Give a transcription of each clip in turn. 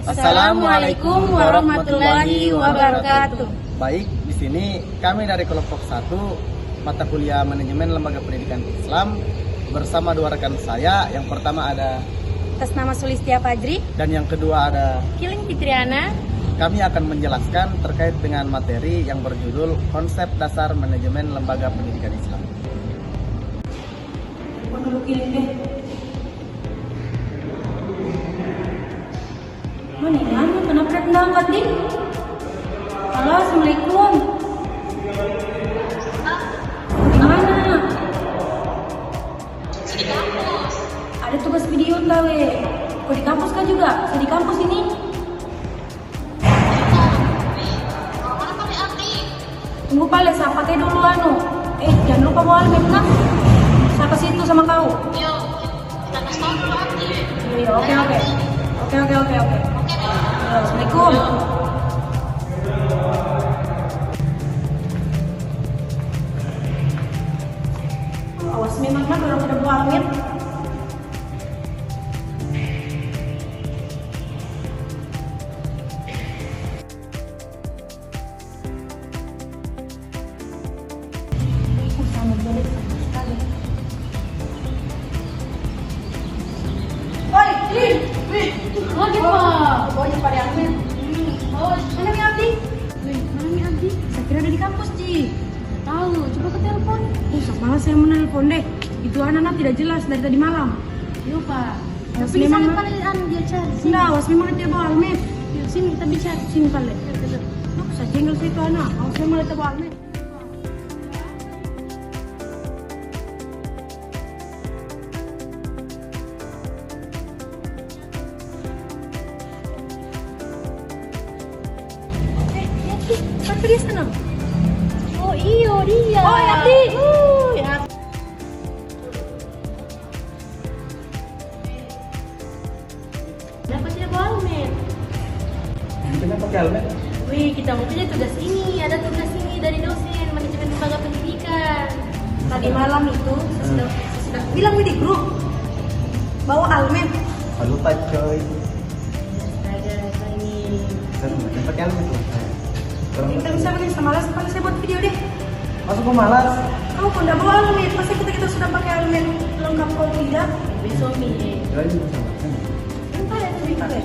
Assalamualaikum warahmatullahi wabarakatuh. Baik, di sini kami dari kelompok 1 mata kuliah manajemen lembaga pendidikan Islam bersama dua rekan saya. Yang pertama ada Atas nama Sulistia Fajri dan yang kedua ada Kiling Fitriana. Kami akan menjelaskan terkait dengan materi yang berjudul Konsep Dasar Manajemen Lembaga Pendidikan Islam. Mana kenapa tidak angkat nih? Halo, Assalamualaikum. Gimana? Di kampus. Ada tugas video tawe. Kok di kampus kan juga? Saya di kampus ini. Mana kami Abdi? Tunggu pale, saya pakai dulu anu. Jangan lupa bawa almet nah. Saya ke situ sama kau. Yuk, kita kasih tahu dulu Abdi. Iya, oke. Oke. Oke deh. Assalamualaikum. Awas memang kan orang udah bawa almet. Oi, Lin! Lagi Pak. Pokoknya pada Almen. Mana Mi Abdi? Mana Mi Abdi? Saya kira ada di kampus, Ji. Tahu, coba ke telepon. Malah saya menelpon deh. Itu anak tidak jelas dari tadi malam. Iya, Pak. Tapi memang dia cari. Enggak, awas memang dia bawa Almen. Sini kita bicara. Sini kali. Loh, saya tinggal situ anak. Awas memang dia bawa Almen. Siapa dia sana? Oh iyo dia. Oh Abdi. Ya. Dapat dia bawa almet. Kenapa pakai helmet? Wih, kita mau punya tugas ini. Ada tugas ini dari dosen manajemen lembaga pendidikan. Tadi malam itu saya sudah bilang di grup bawa almet. Lupa coy. Astaga, ini. Saya pakai helmet tuh. Kita bisa bisa malas, paling saya buat video deh. Masuk ke malas. Kamu kok nggak bawa almet? Masa kita sudah pakai almet lengkap kau tidak? Besok nih. Kirain sama. Bentar ya, bentar ya.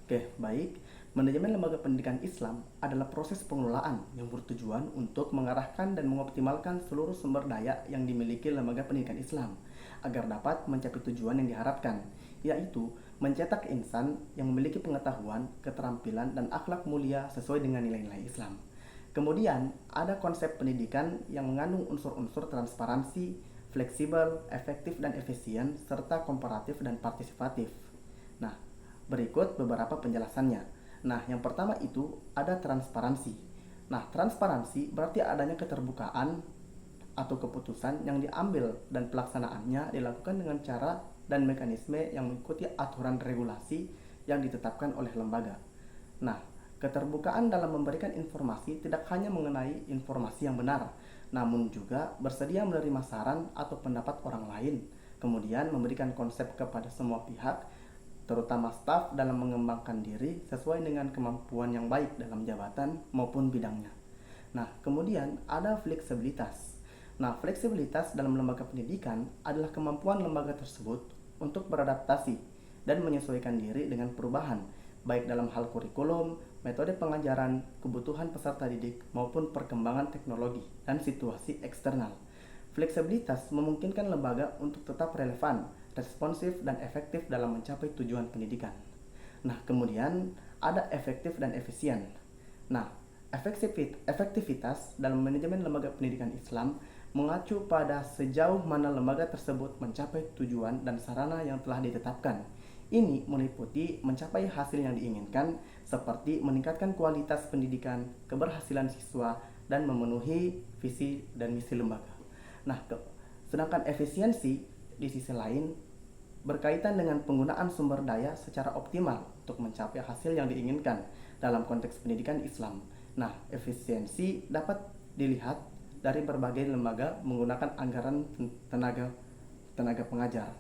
Oke, baik. Manajemen lembaga pendidikan Islam adalah proses pengelolaan yang bertujuan untuk mengarahkan dan mengoptimalkan seluruh sumber daya yang dimiliki lembaga pendidikan Islam agar dapat mencapai tujuan yang diharapkan, yaitu mencetak insan yang memiliki pengetahuan, keterampilan, dan akhlak mulia sesuai dengan nilai-nilai Islam. Kemudian, ada konsep pendidikan yang mengandung unsur-unsur transparansi, fleksibel, efektif dan efisien, serta komparatif dan partisipatif. Nah, berikut beberapa penjelasannya. Nah, yang pertama itu ada transparansi. Nah, transparansi berarti adanya keterbukaan atau keputusan yang diambil dan pelaksanaannya dilakukan dengan cara dan mekanisme yang mengikuti aturan regulasi yang ditetapkan oleh lembaga. Nah, keterbukaan dalam memberikan informasi tidak hanya mengenai informasi yang benar, namun juga bersedia menerima saran atau pendapat orang lain, kemudian memberikan konsep kepada semua pihak, terutama staf dalam mengembangkan diri sesuai dengan kemampuan yang baik dalam jabatan maupun bidangnya. Nah, kemudian ada fleksibilitas. Nah, fleksibilitas dalam lembaga pendidikan adalah kemampuan lembaga tersebut untuk beradaptasi dan menyesuaikan diri dengan perubahan, baik dalam hal kurikulum, metode pengajaran, kebutuhan peserta didik, maupun perkembangan teknologi dan situasi eksternal. Fleksibilitas memungkinkan lembaga untuk tetap relevan, responsif, dan efektif dalam mencapai tujuan pendidikan. Nah, kemudian ada efektif dan efisien. Nah, efektivitas dalam manajemen lembaga pendidikan Islam mengacu pada sejauh mana lembaga tersebut mencapai tujuan dan sarana yang telah ditetapkan. Ini meliputi mencapai hasil yang diinginkan, seperti meningkatkan kualitas pendidikan, keberhasilan siswa, dan memenuhi visi dan misi lembaga. Nah, sedangkan efisiensi di sisi lain berkaitan dengan penggunaan sumber daya secara optimal untuk mencapai hasil yang diinginkan dalam konteks pendidikan Islam. Nah, efisiensi dapat dilihat dari berbagai lembaga menggunakan anggaran tenaga pengajar.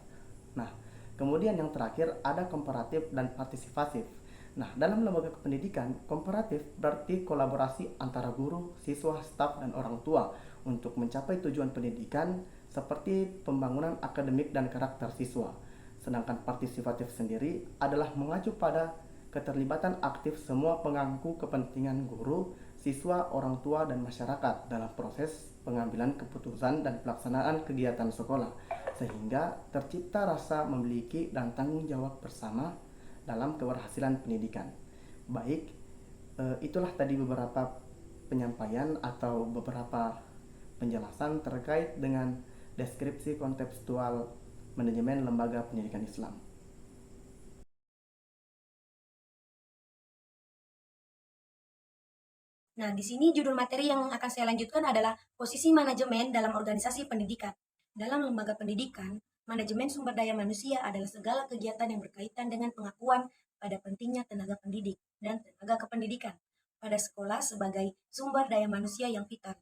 Nah, kemudian yang terakhir ada komparatif dan partisipatif. Nah, dalam lembaga pendidikan, komparatif berarti kolaborasi antara guru, siswa, staf, dan orang tua untuk mencapai tujuan pendidikan seperti pembangunan akademik dan karakter siswa. Sedangkan partisipatif sendiri adalah mengacu pada keterlibatan aktif semua pemangku kepentingan guru, siswa, orang tua, dan masyarakat dalam proses pengambilan keputusan dan pelaksanaan kegiatan sekolah, sehingga tercipta rasa memiliki dan tanggung jawab bersama dalam keberhasilan pendidikan. Baik, itulah tadi beberapa penyampaian atau beberapa penjelasan terkait dengan deskripsi kontekstual manajemen lembaga pendidikan Islam. Nah, di sini judul materi yang akan saya lanjutkan adalah posisi manajemen dalam organisasi pendidikan. Dalam lembaga pendidikan, manajemen sumber daya manusia adalah segala kegiatan yang berkaitan dengan pengakuan pada pentingnya tenaga pendidik dan tenaga kependidikan pada sekolah sebagai sumber daya manusia yang vital,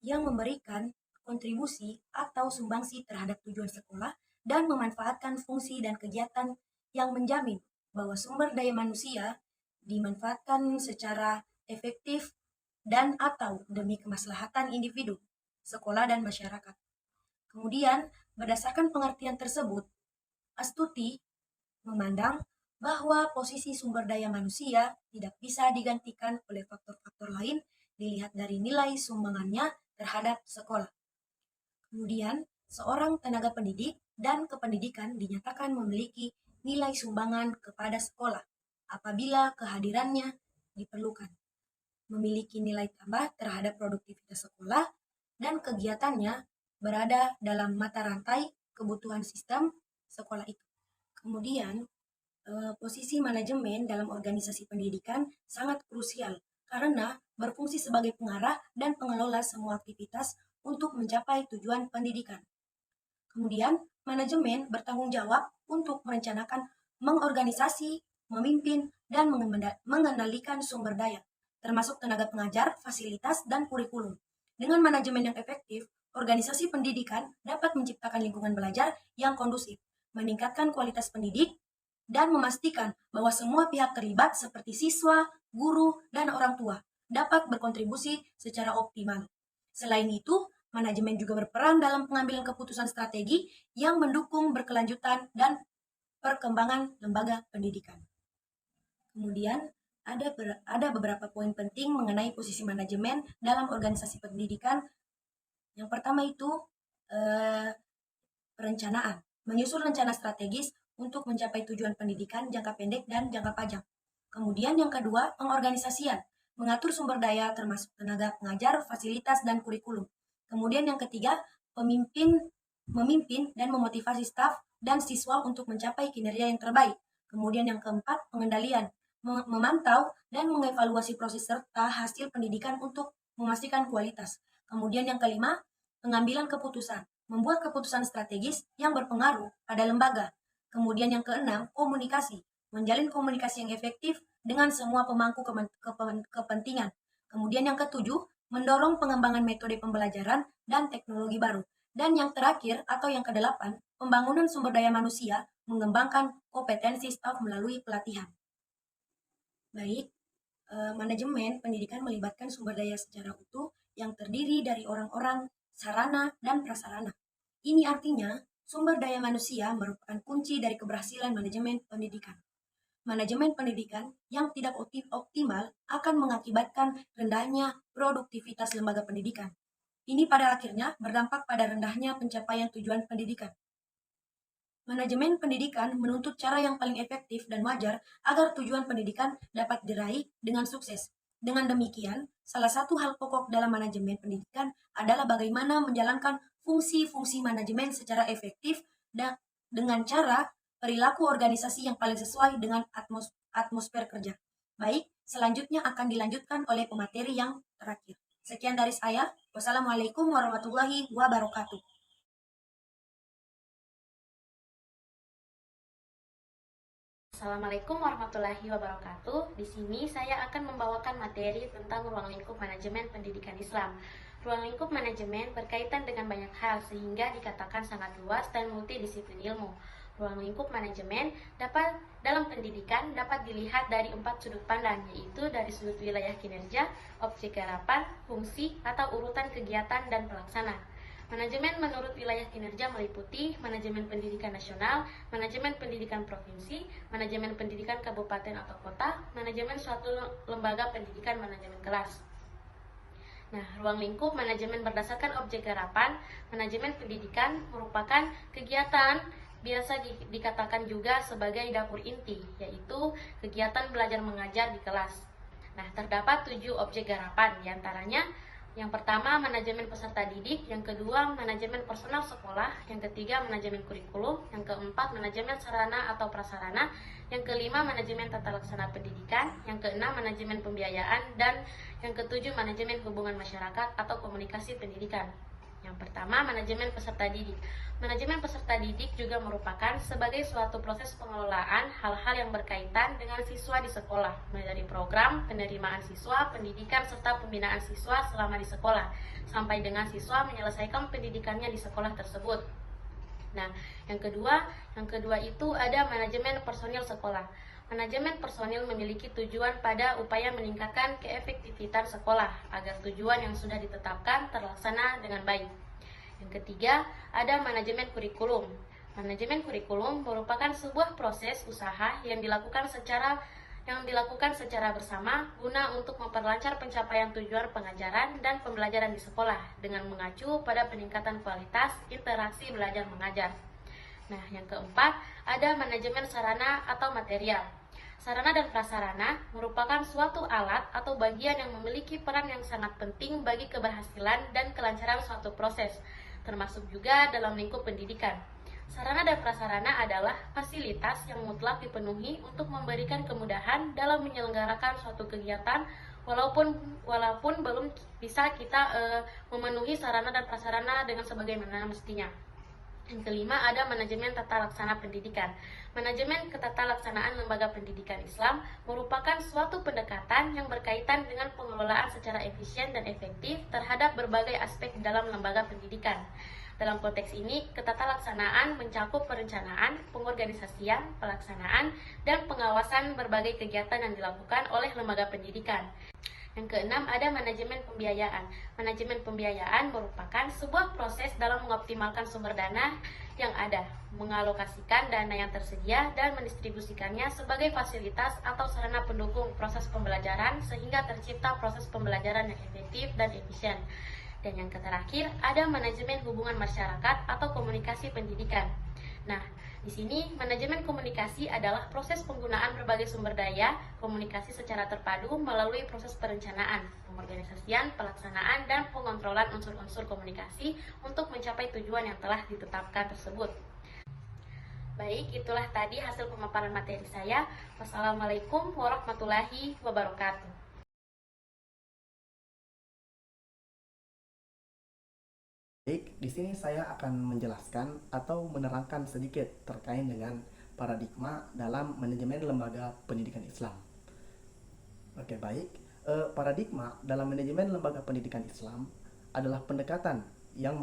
yang memberikan kontribusi atau sumbangsi terhadap tujuan sekolah dan memanfaatkan fungsi dan kegiatan yang menjamin bahwa sumber daya manusia dimanfaatkan secara efektif dan atau demi kemaslahatan individu, sekolah, dan masyarakat. Kemudian, berdasarkan pengertian tersebut, Astuti memandang bahwa posisi sumber daya manusia tidak bisa digantikan oleh faktor-faktor lain dilihat dari nilai sumbangannya terhadap sekolah. Kemudian, seorang tenaga pendidik dan kependidikan dinyatakan memiliki nilai sumbangan kepada sekolah apabila kehadirannya diperlukan, memiliki nilai tambah terhadap produktivitas sekolah, dan kegiatannya berada dalam mata rantai kebutuhan sistem sekolah itu. Kemudian, posisi manajemen dalam organisasi pendidikan sangat krusial karena berfungsi sebagai pengarah dan pengelola semua aktivitas untuk mencapai tujuan pendidikan. Kemudian, manajemen bertanggung jawab untuk merencanakan, mengorganisasi, memimpin, dan mengendalikan sumber daya, termasuk tenaga pengajar, fasilitas, dan kurikulum. Dengan manajemen yang efektif, organisasi pendidikan dapat menciptakan lingkungan belajar yang kondusif, meningkatkan kualitas pendidik, dan memastikan bahwa semua pihak terlibat seperti siswa, guru, dan orang tua dapat berkontribusi secara optimal. Selain itu, manajemen juga berperan dalam pengambilan keputusan strategi yang mendukung berkelanjutan dan perkembangan lembaga pendidikan. Kemudian, ada beberapa poin penting mengenai posisi manajemen dalam organisasi pendidikan. Yang pertama itu perencanaan, menyusun rencana strategis untuk mencapai tujuan pendidikan jangka pendek dan jangka panjang. Kemudian yang kedua, pengorganisasian, mengatur sumber daya termasuk tenaga pengajar, fasilitas, dan kurikulum. Kemudian yang ketiga, memimpin dan memotivasi staf dan siswa untuk mencapai kinerja yang terbaik. Kemudian yang keempat, pengendalian, memantau dan mengevaluasi proses serta hasil pendidikan untuk memastikan kualitas. Kemudian yang kelima, pengambilan keputusan, membuat keputusan strategis yang berpengaruh pada lembaga. Kemudian yang keenam, komunikasi, menjalin komunikasi yang efektif dengan semua pemangku kepentingan. Kemudian yang ketujuh, mendorong pengembangan metode pembelajaran dan teknologi baru. Dan yang terakhir atau yang kedelapan, pembangunan sumber daya manusia, mengembangkan kompetensi staf melalui pelatihan. Baik, manajemen pendidikan melibatkan sumber daya secara utuh yang terdiri dari orang-orang, sarana, dan prasarana. Ini artinya, sumber daya manusia merupakan kunci dari keberhasilan manajemen pendidikan. Manajemen pendidikan yang tidak optimal akan mengakibatkan rendahnya produktivitas lembaga pendidikan. Ini pada akhirnya berdampak pada rendahnya pencapaian tujuan pendidikan. Manajemen pendidikan menuntut cara yang paling efektif dan wajar agar tujuan pendidikan dapat diraih dengan sukses. Dengan demikian, salah satu hal pokok dalam manajemen pendidikan adalah bagaimana menjalankan fungsi-fungsi manajemen secara efektif dan dengan cara perilaku organisasi yang paling sesuai dengan atmosfer kerja. Baik, selanjutnya akan dilanjutkan oleh pemateri yang terakhir. Sekian dari saya. Wassalamualaikum warahmatullahi wabarakatuh. Assalamualaikum warahmatullahi wabarakatuh. Di sini saya akan membawakan materi tentang ruang lingkup manajemen pendidikan Islam. Ruang lingkup manajemen berkaitan dengan banyak hal sehingga dikatakan sangat luas dan multidisiplin ilmu. Ruang lingkup manajemen dalam pendidikan dapat dilihat dari 4 sudut pandang, yaitu dari sudut wilayah kinerja, objek garapan, fungsi, atau urutan kegiatan dan pelaksana. Manajemen menurut wilayah kinerja meliputi manajemen pendidikan nasional, manajemen pendidikan provinsi, manajemen pendidikan kabupaten atau kota, manajemen suatu lembaga pendidikan, manajemen kelas. Nah, ruang lingkup manajemen berdasarkan objek garapan, manajemen pendidikan merupakan kegiatan biasa dikatakan juga sebagai dapur inti, yaitu kegiatan belajar mengajar di kelas. Nah, terdapat 7 objek garapan, diantaranya yang pertama manajemen peserta didik, yang kedua manajemen personal sekolah, yang ketiga manajemen kurikulum, yang keempat manajemen sarana atau prasarana, yang kelima manajemen tata laksana pendidikan, yang keenam manajemen pembiayaan, dan yang ketujuh manajemen hubungan masyarakat atau komunikasi pendidikan. Yang pertama, manajemen peserta didik. Manajemen peserta didik juga merupakan sebagai suatu proses pengelolaan hal-hal yang berkaitan dengan siswa di sekolah, mulai dari program, penerimaan siswa, pendidikan, serta pembinaan siswa selama di sekolah, sampai dengan siswa menyelesaikan pendidikannya di sekolah tersebut. Nah, yang kedua itu ada manajemen personil sekolah. Manajemen personil memiliki tujuan pada upaya meningkatkan keefektivitasan sekolah agar tujuan yang sudah ditetapkan terlaksana dengan baik. Yang ketiga, ada manajemen kurikulum. Manajemen kurikulum merupakan sebuah proses usaha yang dilakukan secara bersama guna untuk memperlancar pencapaian tujuan pengajaran dan pembelajaran di sekolah dengan mengacu pada peningkatan kualitas interaksi belajar mengajar. Nah, yang keempat, ada manajemen sarana atau material. Sarana dan prasarana merupakan suatu alat atau bagian yang memiliki peran yang sangat penting bagi keberhasilan dan kelancaran suatu proses, termasuk juga dalam lingkup pendidikan. Sarana dan prasarana adalah fasilitas yang mutlak dipenuhi untuk memberikan kemudahan dalam menyelenggarakan suatu kegiatan walaupun belum bisa kita memenuhi sarana dan prasarana dengan sebagaimana mestinya. Yang kelima, ada manajemen tata laksana pendidikan. Manajemen ketatalaksanaan lembaga pendidikan Islam merupakan suatu pendekatan yang berkaitan dengan pengelolaan secara efisien dan efektif terhadap berbagai aspek dalam lembaga pendidikan. Dalam konteks ini, ketatalaksanaan mencakup perencanaan, pengorganisasian, pelaksanaan, dan pengawasan berbagai kegiatan yang dilakukan oleh lembaga pendidikan. Yang keenam, ada manajemen pembiayaan. Manajemen pembiayaan merupakan sebuah proses dalam mengoptimalkan sumber dana yang ada, mengalokasikan dana yang tersedia dan mendistribusikannya sebagai fasilitas atau sarana pendukung proses pembelajaran sehingga tercipta proses pembelajaran yang efektif dan efisien. Dan yang terakhir, ada manajemen hubungan masyarakat atau komunikasi pendidikan. Nah, di sini manajemen komunikasi adalah proses penggunaan berbagai sumber daya komunikasi secara terpadu melalui proses perencanaan, pengorganisasian, pelaksanaan, dan pengontrolan unsur-unsur komunikasi untuk mencapai tujuan yang telah ditetapkan tersebut. Baik, itulah tadi hasil pemaparan materi saya. Wassalamualaikum warahmatullahi wabarakatuh. Baik, di sini saya akan menjelaskan atau menerangkan sedikit terkait dengan paradigma dalam manajemen lembaga pendidikan Islam. Oke, baik. Paradigma dalam manajemen lembaga pendidikan Islam adalah pendekatan yang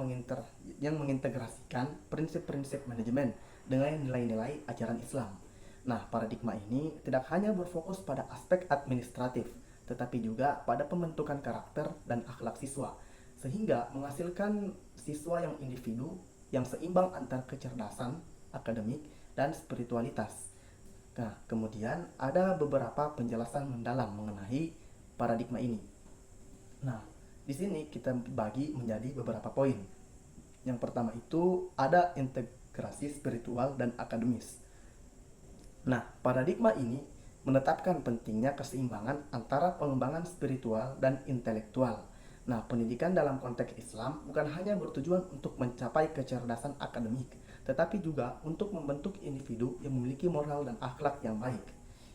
mengintegrasikan prinsip-prinsip manajemen dengan nilai-nilai ajaran Islam. Nah, paradigma ini tidak hanya berfokus pada aspek administratif, tetapi juga pada pembentukan karakter dan akhlak siswa, sehingga menghasilkan siswa yang individu yang seimbang antara kecerdasan, akademik, dan spiritualitas. Nah, kemudian ada beberapa penjelasan mendalam mengenai paradigma ini. Nah, di sini kita bagi menjadi beberapa poin. Yang pertama itu ada integrasi spiritual dan akademis. Nah, paradigma ini menetapkan pentingnya keseimbangan antara pengembangan spiritual dan intelektual. Nah, pendidikan dalam konteks Islam bukan hanya bertujuan untuk mencapai kecerdasan akademik, tetapi juga untuk membentuk individu yang memiliki moral dan akhlak yang baik.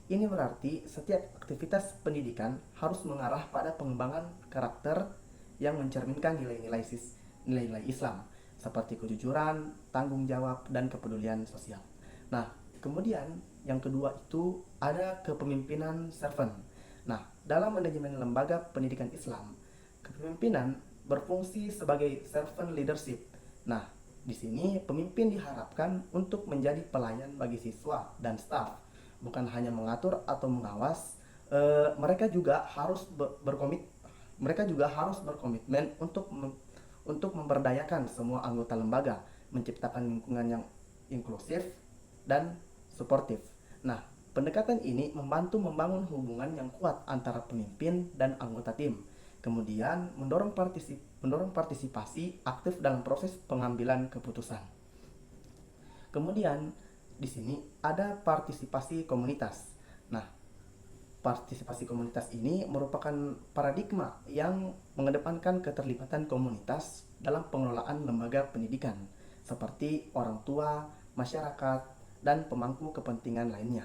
Ini berarti setiap aktivitas pendidikan harus mengarah pada pengembangan karakter yang mencerminkan nilai-nilai Islam, seperti kejujuran, tanggung jawab, dan kepedulian sosial. Nah, kemudian yang kedua itu ada kepemimpinan servant. Nah, dalam manajemen lembaga pendidikan Islam, kepemimpinan berfungsi sebagai servant leadership. Nah, di sini pemimpin diharapkan untuk menjadi pelayan bagi siswa dan staf, bukan hanya mengatur atau mengawas. Mereka juga harus berkomitmen untuk memberdayakan semua anggota lembaga, menciptakan lingkungan yang inklusif dan suportif. Nah, pendekatan ini membantu membangun hubungan yang kuat antara pemimpin dan anggota tim. Kemudian mendorong partisipasi aktif dalam proses pengambilan keputusan. Kemudian di sini ada partisipasi komunitas. Nah, partisipasi komunitas ini merupakan paradigma yang mengedepankan keterlibatan komunitas dalam pengelolaan lembaga pendidikan, seperti orang tua, masyarakat, dan pemangku kepentingan lainnya.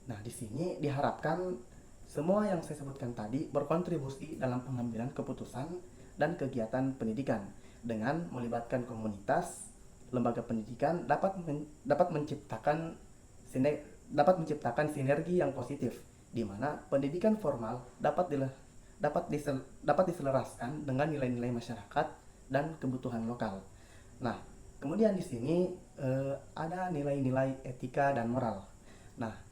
Nah, di sini diharapkan semua yang saya sebutkan tadi berkontribusi dalam pengambilan keputusan dan kegiatan pendidikan. Dengan melibatkan komunitas, lembaga pendidikan dapat menciptakan sinergi yang positif, di mana pendidikan formal dapat diselaraskan dengan nilai-nilai masyarakat dan kebutuhan lokal. Nah, kemudian di sini ada nilai-nilai etika dan moral. Nah,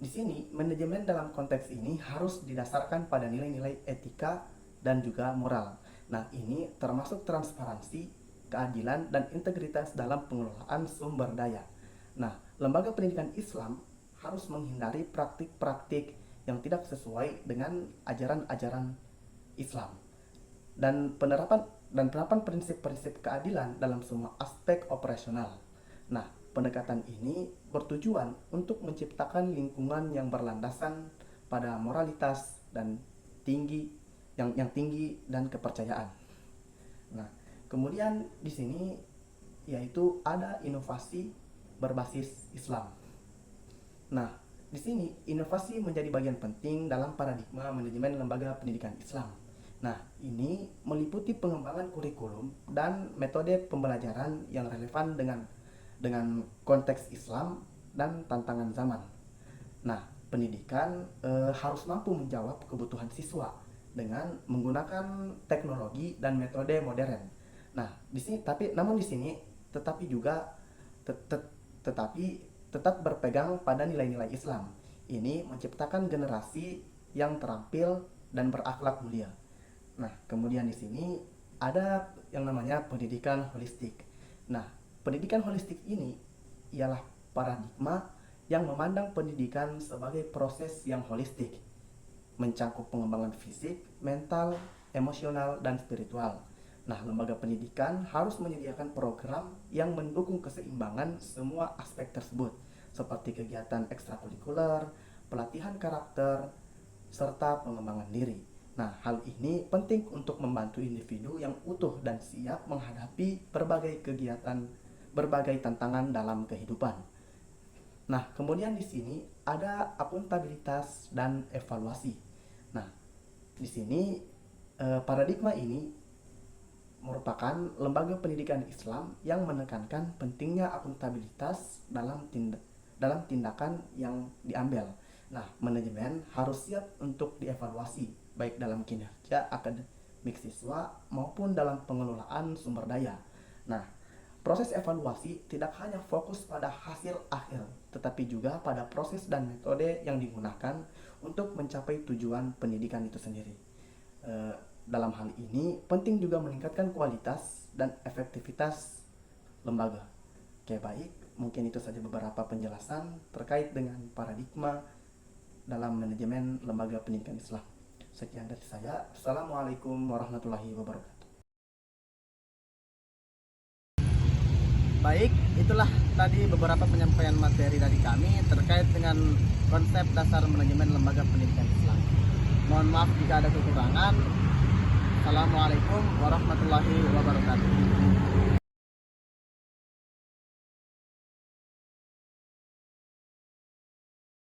di sini manajemen dalam konteks ini harus didasarkan pada nilai-nilai etika dan juga moral. Nah, ini termasuk transparansi, keadilan, dan integritas dalam pengelolaan sumber daya. Nah, lembaga pendidikan Islam harus menghindari praktik-praktik yang tidak sesuai dengan ajaran-ajaran Islam dan penerapan prinsip-prinsip keadilan dalam semua aspek operasional. Nah, pendekatan ini bertujuan untuk menciptakan lingkungan yang berlandasan pada moralitas dan tinggi dan kepercayaan. Nah, kemudian di sini yaitu ada inovasi berbasis Islam. Nah, di sini inovasi menjadi bagian penting dalam paradigma manajemen lembaga pendidikan Islam. Nah, ini meliputi pengembangan kurikulum dan metode pembelajaran yang relevan dengan konteks Islam dan tantangan zaman. Nah, pendidikan harus mampu menjawab kebutuhan siswa dengan menggunakan teknologi dan metode modern. Nah, namun di sini tetap berpegang pada nilai-nilai Islam. Ini menciptakan generasi yang terampil dan berakhlak mulia. Nah, kemudian di sini ada yang namanya pendidikan holistik. Nah, pendidikan holistik ini ialah paradigma yang memandang pendidikan sebagai proses yang holistik, mencakup pengembangan fisik, mental, emosional, dan spiritual. Nah, lembaga pendidikan harus menyediakan program yang mendukung keseimbangan semua aspek tersebut, seperti kegiatan ekstrakurikuler, pelatihan karakter, serta pengembangan diri. Nah, hal ini penting untuk membantu individu yang utuh dan siap menghadapi berbagai tantangan dalam kehidupan. Nah, kemudian di sini ada akuntabilitas dan evaluasi. Nah, di sini paradigma ini merupakan lembaga pendidikan Islam yang menekankan pentingnya akuntabilitas dalam tindakan yang diambil. Nah, manajemen harus siap untuk dievaluasi, baik dalam kinerja akademik siswa maupun dalam pengelolaan sumber daya. Nah, proses evaluasi tidak hanya fokus pada hasil akhir, tetapi juga pada proses dan metode yang digunakan untuk mencapai tujuan pendidikan itu sendiri. Dalam hal ini, penting juga meningkatkan kualitas dan efektivitas lembaga. Oke, baik. Mungkin itu saja beberapa penjelasan terkait dengan paradigma dalam manajemen lembaga pendidikan Islam. Sekian dari saya. Assalamualaikum warahmatullahi wabarakatuh. Baik, itulah tadi beberapa penyampaian materi dari kami terkait dengan konsep dasar manajemen lembaga pendidikan Islam. Mohon maaf jika ada kekurangan. Assalamualaikum warahmatullahi wabarakatuh.